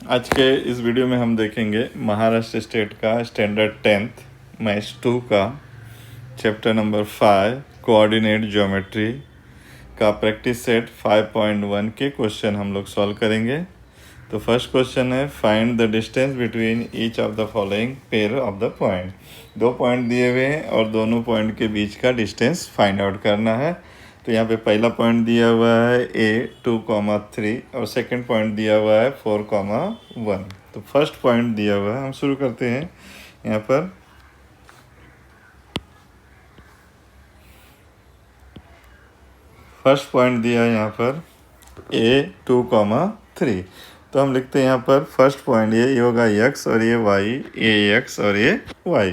आज के इस वीडियो में हम देखेंगे महाराष्ट्र स्टेट का स्टैंडर्ड 10th मैथ्स 2 का चैप्टर नंबर 5 कोऑर्डिनेट ज्योमेट्री का प्रैक्टिस सेट 5.1 के क्वेश्चन हम लोग सॉल्व करेंगे। तो फर्स्ट क्वेश्चन है find the distance between each of the following pair of the point. दो पॉइंट दिए हुए हैं और दोनों पॉइंट के बीच का डिस्टेंस फाइंड आउट करना है। तो यहाँ पे पहला पॉइंट दिया हुआ है A2,3 और सेकंड पॉइंट दिया हुआ है 4,1। तो फर्स्ट पॉइंट दिया हुआ है, हम शुरू करते हैं। यहाँ पर फर्स्ट पॉइंट दिया है यहाँ पर A2,3। तो हम लिखते हैं यहाँ पर फर्स्ट पॉइंट ये होगा x और ये y, ये x और ये y,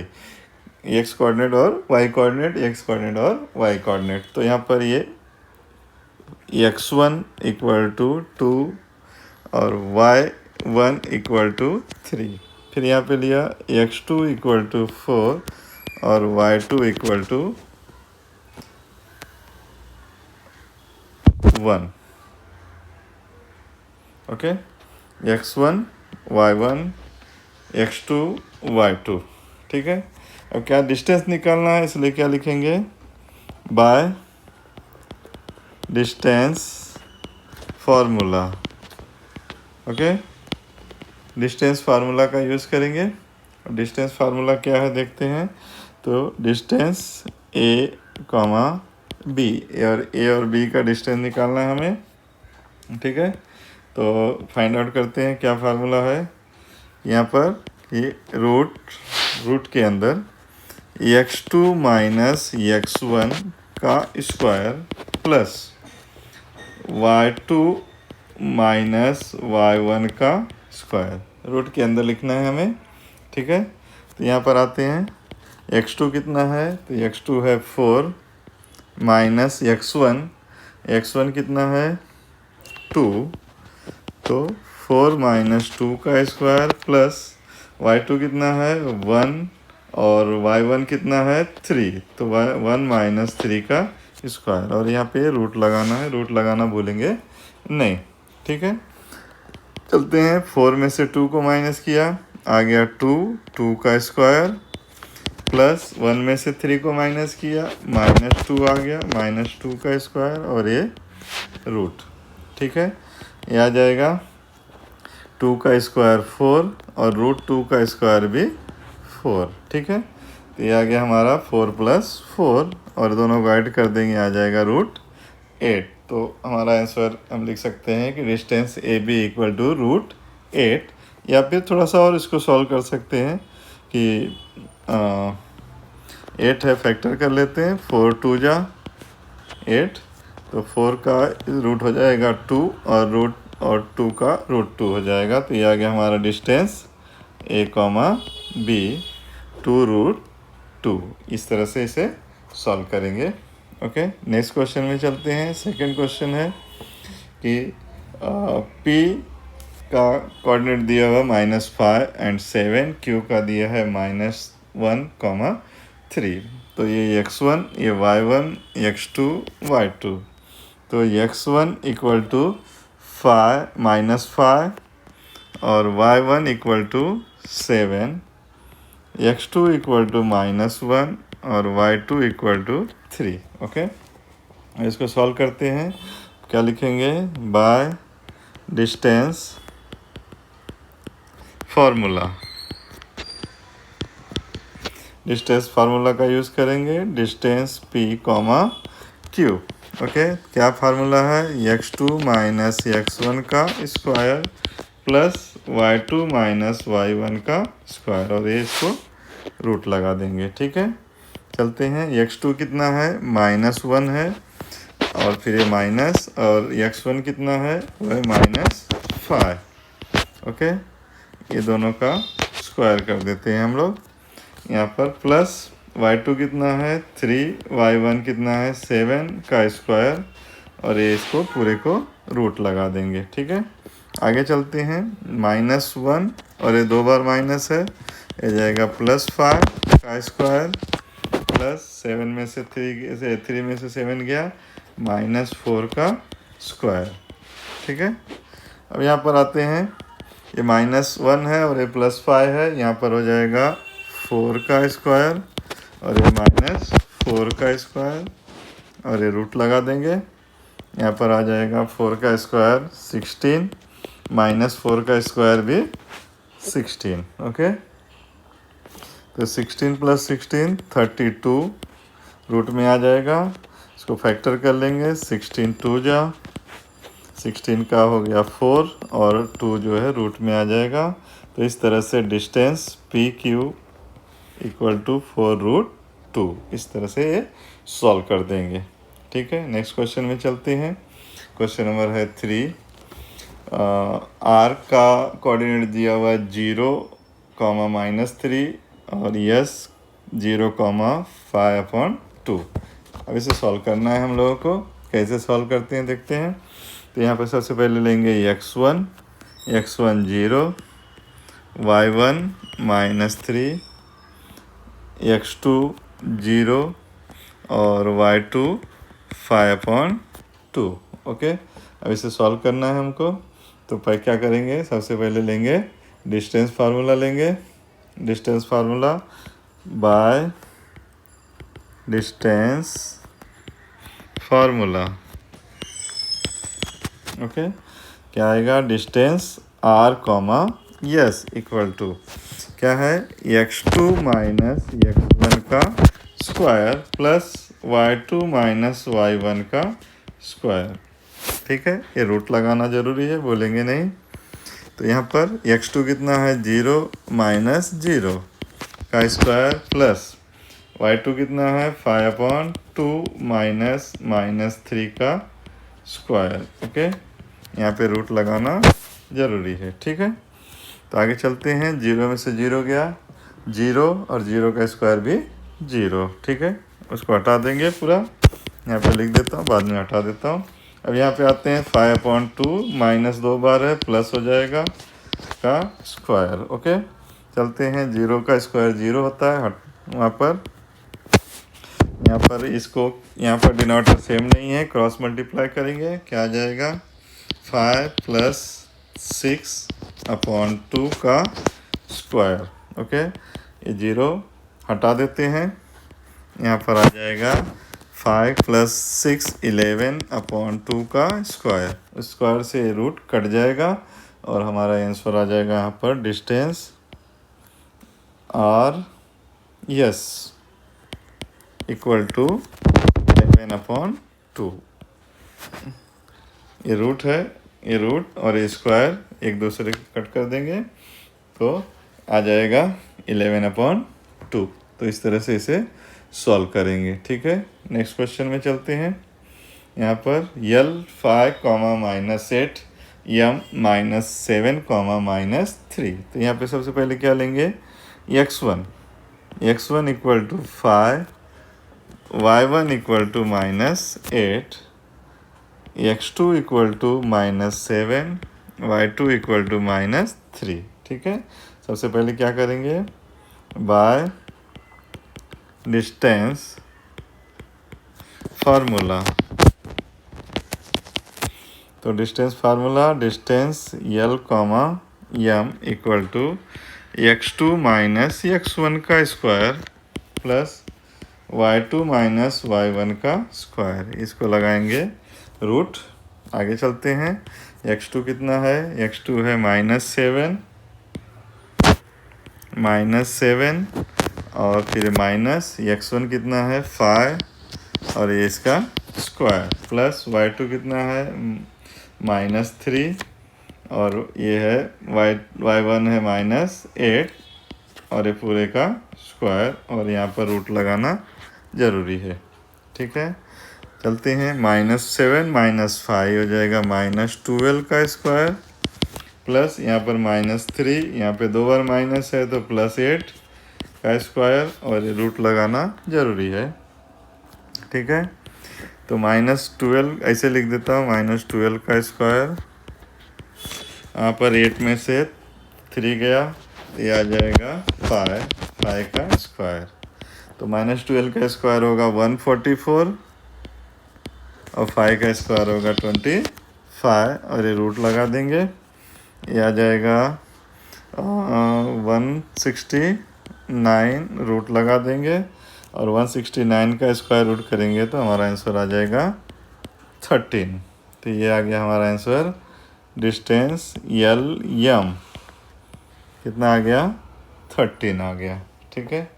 x कोऑर्डिनेट और y कोऑर्डिनेट, x कोऑर्डिनेट और y कोऑर्डिनेट। तो यहाँ पर ये x1 इक्वल टू 2 और y1 इक्वल टू 3। फिर यहाँ पे लिया x2 इक्वल टू 4 और y2 equal to 1। Okay, x1 y1 x2 y2। ठीक है, अब क्या डिस्टेंस निकालना है, इसलिए क्या लिखेंगे bye distance formula. Okay, distance formula का यूज़ करेंगे। डिस्टेंस फार्मूला क्या है देखते हैं। तो डिस्टेंस ए कॉमा बी, और ए और बी का डिस्टेंस निकालना है हमें। ठीक है, तो फाइंड आउट करते हैं क्या फार्मूला है। यहाँ पर ये रूट के अंदर x2 माइनस x1 का square plus y2 minus y1 का स्क्वायर रूट के अंदर लिखना है हमें। ठीक है, तो यहाँ पर आते हैं x2 कितना है, तो x2 है 4 माइनस x1 कितना है 2, तो 4 माइनस 2 का स्क्वायर प्लस y2 कितना है 1 और y1 कितना है 3, तो 1 माइनस 3 का स्क्वायर। और यहाँ पे रूट लगाना है, रूट लगाना भूलेंगे नहीं। ठीक है, चलते हैं। 4 में से 2 को माइनस किया, आ गया 2 का स्क्वायर प्लस 1 में से 3 को माइनस किया, -2 आ गया, -2 का स्क्वायर और ये रूट। ठीक है, ये आ जाएगा 2 का स्क्वायर 4 और √2 का स्क्वायर भी 4। ठीक है, तो ये आ गया हमारा 4 + 4 और दोनों को ऐड कर देंगे, आ जाएगा √8। तो हमारा आंसर हम लिख सकते हैं कि distance A B equal to √8। या फिर थोड़ा सा और इसको सॉल्व कर सकते हैं कि 8 है, फैक्टर कर लेते हैं। 4 2 जा 8, तो 4 का रूट हो जाएगा 2 और 2 का √2 हो जाएगा। तो ये आ गया हमारा डिस्टेंस ए कॉमा बी 2√2। इस तरह से इसे सॉल्व करेंगे। ओके, नेक्स्ट क्वेश्चन में चलते हैं। सेकंड क्वेश्चन है कि P का कोऑर्डिनेट दिया हुआ -5 और 7, Q का दिया है -1, 3। तो ये x1, ये y1, x2 y2। तो x1 इक्वल टू 5 और y1 equal to 7, x2 equal to -1 और y2 इक्वल टू 3। ओके, इसको सॉल्व करते हैं। क्या लिखेंगे bye distance formula. Distance formula का यूज़ करेंगे, डिस्टेंस P, Q। ओके, क्या फार्मूला है, x2 माइनस x1 का square plus y2 minus y1 का स्क्वायर, और ये इसको रूट लगा देंगे। ठीक है, चलते हैं। x2 कितना है -1 है और फिर ये माइनस, और x1 कितना है वह -5। ओके, ये दोनों का स्क्वायर कर देते हैं हम लोग। यहाँ पर प्लस y2 कितना है 3, y1 कितना है 7 का स्क्वायर, और ये इसको पूरे को रूट लगा देंगे। ठीक है, आगे चलते हैं। -1 और ये 2 बार माइनस है, ये जाएगा +5 का स्क्वायर प्लस 7 में से 3 में से 7 गया, -4 का स्क्वायर। ठीक है, अब यहाँ पर आते हैं ये -1 है और ये +5 है, यहाँ पर हो जाएगा 4 का स्क्वायर और ये -4 का स्क्वायर और ये रूट लगा देंगे। यहाँ पर आ जाएगा 4 का स्क्वायर 16, -4 का स्क्वायर भी 16। ओके, तो 16 + 16 32 रूट में आ जाएगा। इसको फैक्टर कर लेंगे, 16 2 जा 16 का हो गया 4 और 2 जो है रूट में आ जाएगा। तो इस तरह से डिस्टेंस PQ = 4√2, इस तरह से ये सॉल्व कर देंगे। ठीक है, नेक्स्ट क्वेश्चन में चलते हैं। क्वेश्चन नंबर है 3। R का कोऑर्डिनेट दिया हुआ है 0, -3 और यस 0, 5/2। अब इसे सॉल्व करना है हम लोगों को। कैसे सॉल्व करते हैं देखते हैं। तो यहाँ पर सबसे पहले लेंगे x1 0, y1 -3, x2 0 और y2 5/2। ओके, अब इसे सॉल्व करना है हमको। तो पर क्या करेंगे, सबसे पहले लेंगे डिस्टेंस फार्मूला लेंगे। Distance formula by distance formula. Okay, क्या आएगा, distance r, S equal to क्या है, x2 - x1 का स्क्वायर प्लस y2 - y1 का स्क्वायर। ठीक है, ये रूट लगाना ज़रूरी है, बोलेंगे नहीं। तो यहाँ पर x2 कितना है, 0 - 0 का स्क्वायर प्लस y2 कितना है, 5/2 -3 का स्क्वायर। ओके, यहाँ पे रूट लगाना ज़रूरी है। ठीक है, तो आगे चलते हैं। 0 में से 0 गया, 0 और 0 का स्क्वायर भी 0। ठीक है, उसको हटा देंगे पूरा, यहाँ पे लिख देता हूँ, बाद में हटा देता हूँ। अब यहाँ पे आते हैं, 5/2 -2 बार है, प्लस हो जाएगा का स्क्वायर। ओके, चलते हैं। 0 का स्क्वायर 0 होता है, वहाँ पर यहाँ पर इसको यहाँ पर डिनोमिनेटर सेम नहीं है, क्रॉस मल्टीप्लाई करेंगे, क्या आ जाएगा, 5 + 6/2 का स्क्वायर। ओके, ये 0 हटा देते हैं, यहाँ पर आ जाएगा 5 + 6 11/2 का स्क्वायर। स्क्वायर से रूट कट जाएगा और हमारा आंसर आ जाएगा यहाँ पर distance R, S equal to 11/2। ये रूट है, ये रूट और ये स्क्वायर एक दूसरे को कट कर देंगे तो आ जाएगा 11/2। तो इस तरह से इसे सॉल्व करेंगे। ठीक है, नेक्स्ट क्वेश्चन में चलते हैं। यहाँ पर L 5, -8 M -7, -3। तो यहाँ पे सबसे पहले क्या लेंगे, x1 = 5, y1 = -8, x2 = -7, y2 = -3। ठीक है, सबसे पहले क्या करेंगे, बाय डिस्टेंस फार्मूला। तो distance formula, distance L, M = x2 - x1 का स्क्वायर प्लस y2 - y1 का स्क्वायर। इसको लगाएंगे रूट। आगे चलते हैं। x2 कितना है, x2 है -7 और फिर माइनस x1 कितना है, 5 और ये इसका स्क्वायर प्लस y2 कितना है, -3 और ये है y1 है -8 और ये पूरे का स्क्वायर और यहाँ पर रूट लगाना ज़रूरी है। ठीक है, चलते हैं। -7 -5 हो जाएगा -12 का स्क्वायर प्लस यहाँ पर -3, यहाँ पे 2 बार माइनस है तो +8 का स्क्वायर और ये रूट लगाना ज़रूरी है। ठीक है, तो -12 ऐसे लिख देता हूँ, -12 का स्क्वायर, यहाँ पर 8 में से 3 गया, ये आ जाएगा 5 का स्क्वायर। तो -12 का स्क्वायर होगा 144 और 5 का स्क्वायर होगा 25 और ये रूट लगा देंगे, ये आ जाएगा 169 रूट लगा देंगे और 169 का स्क्वायर रूट करेंगे तो हमारा आंसर आ जाएगा 13। तो ये आ गया हमारा आंसर। डिस्टेंस यल यम कितना आ गया? 13 आ गया। ठीक है,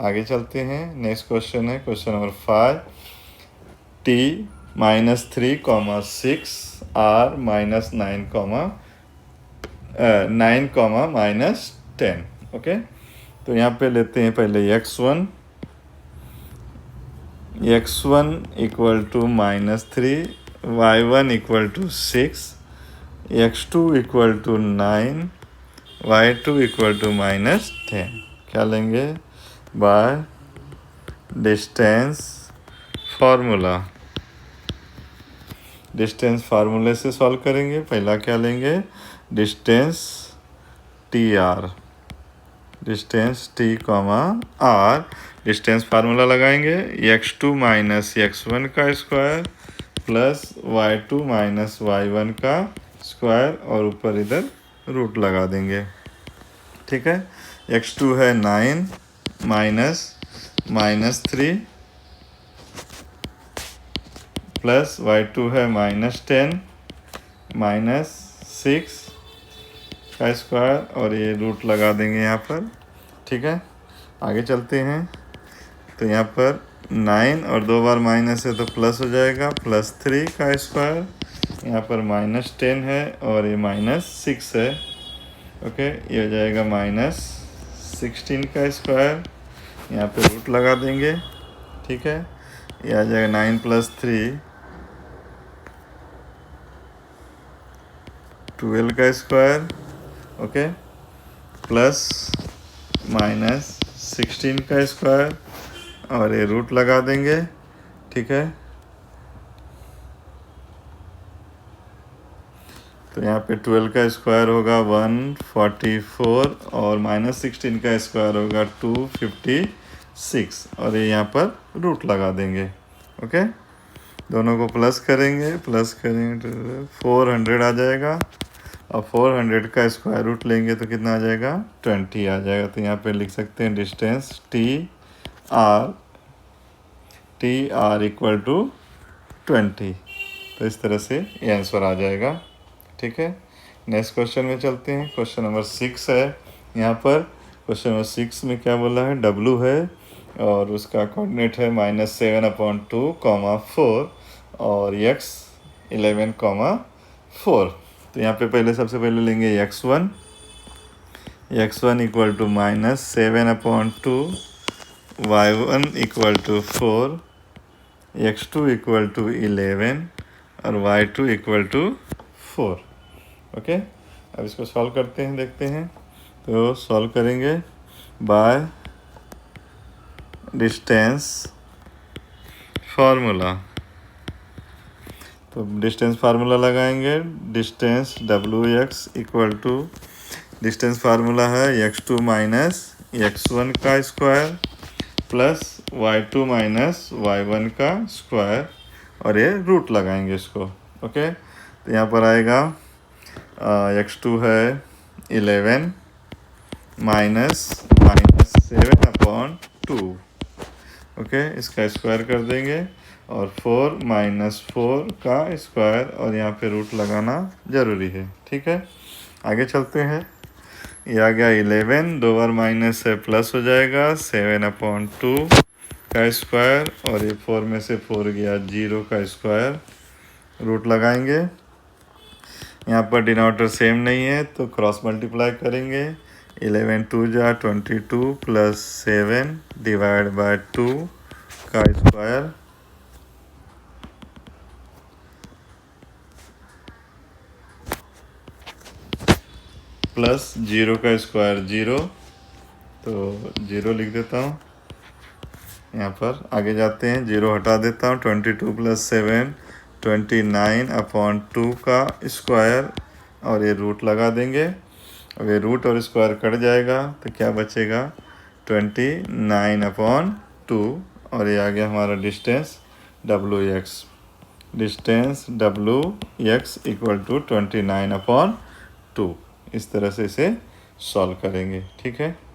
आगे चलते हैं। नेक्स्ट क्वेश्चन है question number 5। T-3, 6 R -9, okay. तो यहाँ पे लेते हैं पहले x1 equal to -3, y1 equal to 6, x2 equal to 9, y2 equal to -10। क्या लेंगे? Bye distance formula. डिस्टेंस फार्मूले से सॉल्व करेंगे। पहला क्या लेंगे? Distance TR, distance T comma R। Distance formula लगाएंगे x2 माइनस x1 का square plus y2 minus y1 का स्क्वायर और ऊपर इधर रूट लगा देंगे। ठीक है, x2 है 9 -3 प्लस y2 है -10 -6 का स्क्वायर और ये रूट लगा देंगे यहाँ पर। ठीक है, आगे चलते हैं। तो यहाँ पर 9 और 2 बार माइनस है तो प्लस हो जाएगा, +3 का स्क्वायर। यहाँ पर -10 है और ये -6 है। ओके, ये हो जाएगा -16 का स्क्वायर। यहाँ पे रूट लगा देंगे। ठीक है, ये आ जाएगा 9 + 3 12 का स्क्वायर। ओके, प्लस -16 का स्क्वायर और ये रूट लगा देंगे। ठीक है, तो यहाँ पे 12 का स्क्वायर होगा 144 और -16 का स्क्वायर होगा 256 और ये यहाँ पर रूट लगा देंगे। ओके, दोनों को प्लस करेंगे तो 400 आ जाएगा और 400 का स्क्वायर रूट लेंगे तो कितना आ जाएगा? 20 आ जाएगा। तो यहाँ पे लिख सकते हैं डिस्टेंस TR इक्वल टू 20। तो इस तरह से ये आंसर आ जाएगा। ठीक है, नेक्स्ट क्वेश्चन में चलते हैं। क्वेश्चन नंबर 6 है। यहाँ पर क्वेश्चन नंबर 6 में क्या बोला है? W है और उसका कोऑर्डिनेट है -7/2, 4 और x 11,4। तो यहाँ पे पहले सबसे पहले लेंगे x1 equal to -7/2, y1 equal to 4, x2 equal to 11 और y2 इक्वल टू 4। ओके, अब इसको सॉल्व करते हैं, देखते हैं। तो सॉल्व करेंगे बाय डिस्टेंस फार्मूला। तो डिस्टेंस फार्मूला लगाएंगे। Distance WX equal to, distance formula है x2 माइनस x1 का square plus y2 minus y1 का स्क्वायर और ये रूट लगाएंगे इसको। ओके, तो यहाँ पर आएगा x2 है 11 -7/2। ओके, इसका स्क्वायर कर देंगे और 4 - 4 का स्क्वायर और यहाँ पे रूट लगाना ज़रूरी है। ठीक है, आगे चलते हैं। ये आ गया 11, 2 बार माइनस है प्लस हो जाएगा 7/2 का स्क्वायर और ये 4 में से 4 गया 0 का स्क्वायर, रूट लगाएंगे। यहाँ पर डिनोमिनेटर सेम नहीं है तो क्रॉस मल्टीप्लाई करेंगे। 11 2 जा 22 प्लस 7 डिवाइड बाय 2 का स्क्वायर प्लस 0 का स्क्वायर 0, तो 0 लिख देता हूँ यहाँ पर। आगे जाते हैं, 0 हटा देता हूँ। 22 + 7 29/2 का स्क्वायर और ये रूट लगा देंगे। अब ये रूट और स्क्वायर कट जाएगा तो क्या बचेगा? 29/2 और ये आ गया हमारा distance WX। Distance WX equal to 29/2। इस तरह से इसे सॉल्व करेंगे। ठीक है।